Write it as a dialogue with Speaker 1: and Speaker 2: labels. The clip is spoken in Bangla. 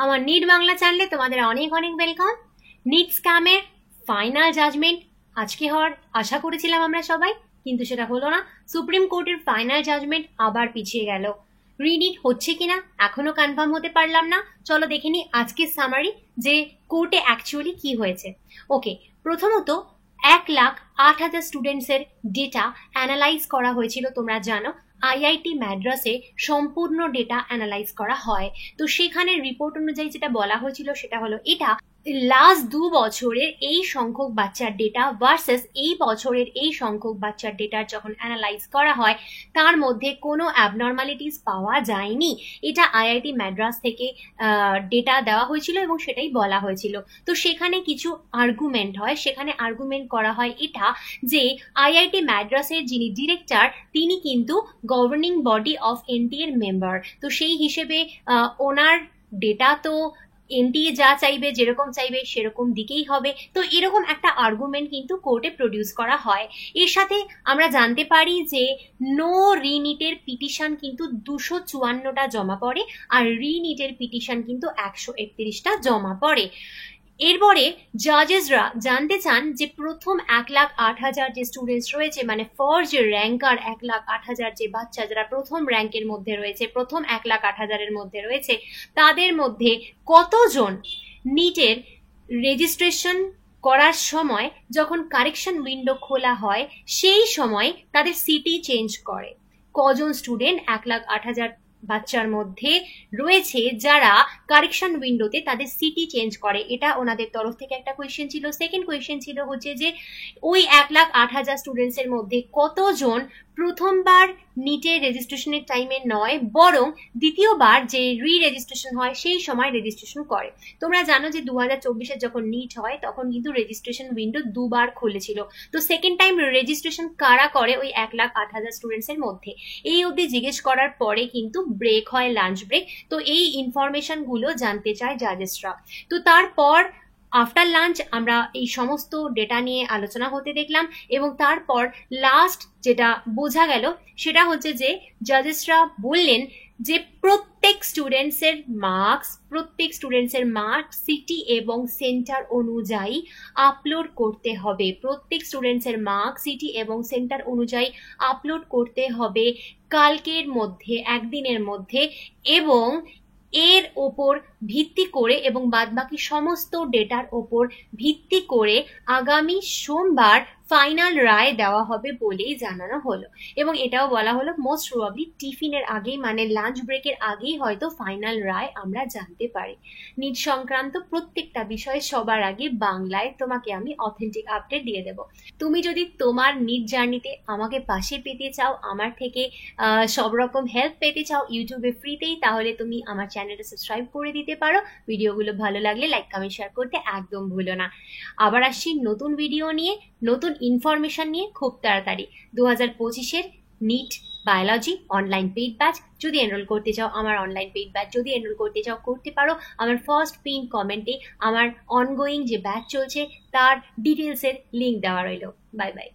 Speaker 1: আমার নিট বাংলা চ্যানেলে তোমাদের অনেক অনেক ওয়েলকাম। নিট স্ক্যামের ফাইনাল জাজমেন্ট আজকে হওয়ার আশা করেছিলাম আমরা সবাই, কিন্তু সেটা হলো না। সুপ্রিম কোর্টের ফাইনাল জাজমেন্ট আবার পিছিয়ে গেল। রিনিট হচ্ছে কিনা এখনো কনফার্ম হতে পারলাম না। চলো দেখে নিই আজকের সামারি যে কোর্টে অ্যাকচুয়ালি কি হয়েছে। ওকে, প্রথমত 1,08,000 স্টুডেন্টসের ডেটা অ্যানালাইজ করা হয়েছিল। তোমরা জানো আইআইটি ম্যাড্রাসে সম্পূর্ণ ডেটা অ্যানালাইজ করা হয়। তো সেখানে রিপোর্ট অনুযায়ী যেটা বলা হয়েছিল সেটা হলো এটা লাস্ট 2 বছরের এই সংখ্যক বাচ্চার ডেটা ভার্সেস এই বছরের এই সংখ্যক বাচ্চার ডেটার যখন অ্যানালাইজ করা হয় তার মধ্যে কোনো অ্যাবনর্মালিটিস পাওয়া যায়নি। এটা আইআইটি ম্যাড্রাস থেকে ডেটা দেওয়া হয়েছিল এবং সেটাই বলা হয়েছিল। তো সেখানে কিছু আর্গুমেন্ট হয়, সেখানে আর্গুমেন্ট করা হয় এটা যে আইআইটি ম্যাড্রাসের যিনি ডিরেক্টর তিনি কিন্তু গভর্নিং বডি অফ এনটিএ এর মেম্বার। তো সেই হিসেবে ওনার ডেটা তো এনটিএ যা চাইবে যেরকম চাইবে সেরকম দিকেই হবে। তো এরকম একটা আর্গুমেন্ট কিন্তু কোর্টে প্রডিউস করা হয়। এর সাথে আমরা জানতে পারি যে নো রিনিটের পিটিশন কিন্তু 254টা জমা পড়ে আর রিনিটের পিটিশন কিন্তু 131টা জমা পড়ে। এরপরে জাজেসরা জানতে চান যে প্রথম 1,08,000 যে স্টুডেন্টস রয়েছে, মানে ফার্স্ট যে র্যাঙ্কার 1,08,000 যে বাচ্চা যারা প্রথম র্যাঙ্কের মধ্যে রয়েছে, প্রথম 1,08,000 এর মধ্যে রয়েছে, তাদের মধ্যে কতজন নিটের রেজিস্ট্রেশন করার সময় যখন কারেকশন উইন্ডো খোলা হয় সেই সময় তাদের সিটি চেঞ্জ করে। কজন স্টুডেন্ট 1,08,000 বাচ্চার মধ্যে রয়েছে যারা কারেকশন উইন্ডোতে তাদের সিটি চেঞ্জ করে, এটা ওনাদের তরফ থেকে একটা কোয়েশ্চেন ছিল। সেকেন্ড কোয়েশ্চেন ছিল হচ্ছে যে ওই 1,08,000 স্টুডেন্টস এর মধ্যে কতজন প্রথমবার নিটের রেজিস্ট্রেশনের টাইমে নয় বরং দ্বিতীয়বার যে রি রেজিস্ট্রেশন হয় সেই সময় রেজিস্ট্রেশন করে। তোমরা জানো যে 2024-এ যখন নিট হয় তখন কিন্তু রেজিস্ট্রেশন উইন্ডো দুবার খুলেছিল। তো সেকেন্ড টাইম রেজিস্ট্রেশন কারা করে ওই 1,08,000 স্টুডেন্টস এর মধ্যে, এই অবধি জিজ্ঞেস করার পরে কিন্তু ব্রেক হয়, লাঞ্চ ব্রেক। তো এই ইনফরমেশন গুলো জানতে চায় জাজেসরা। তো তারপর আফটার লাঞ্চ আমরা এই সমস্ত ডেটা নিয়ে আলোচনা হতে দেখলাম এবং তারপর লাস্ট যেটা বোঝা গেল সেটা হচ্ছে যে জাজেসরা বললেন যে প্রত্যেক স্টুডেন্টসের মার্কস সিটি এবং সেন্টার অনুযায়ী আপলোড করতে হবে। প্রত্যেক স্টুডেন্টসের মার্কস সিটি এবং সেন্টার অনুযায়ী আপলোড করতে হবে কালকের মধ্যে, একদিনের মধ্যে, এবং এর ওপর ভিত্তি করে এবং বাদবাকি সমস্ত ডেটার ওপর ভিত্তি করে আগামী সোমবার ফাইনাল রায় দেওয়া হবে বলেই জানানো হলো। এবং এটাও বলা হলো মোস্ট প্রবাবলি টিফিনের আগেই, মানে লাঞ্চ ব্রেকের আগেই হয়তো ফাইনাল রায় আমরা জানতে পারি। নিট সংক্রান্ত প্রত্যেকটা বিষয় সবার আগে বাংলায় তোমাকে আমি অথেন্টিক আপডেট দিয়ে দেব। তুমি যদি তোমার নিট জার্নিতে আমাকে পাশে পেতে চাও, আমার থেকে সব রকম হেল্প পেতে চাও ইউটিউবে ফ্রিতেই, তাহলে তুমি আমার চ্যানেলটা সাবস্ক্রাইব করে দিতে পারো। ভিডিওগুলো ভালো লাগলে লাইক কমেন্ট শেয়ার করতে একদম ভুলো না। আবার আসছি নতুন ভিডিও নিয়ে, নতুন ইনফরমেশন নিয়ে খুব তাড়াতাড়ি। 2025-এর NEET biology online paid batch যদি এনরোল করতে চাও, আমার অনলাইন পেইড ব্যাচ যদি এনরোল করতে চাও করতে পারো। আমার ফার্স্ট পিন কমেন্টে আমার অনগোয়িং যে ব্যাচ চলছে তার ডিটেলসের লিঙ্ক দেওয়া রইল। Bye bye.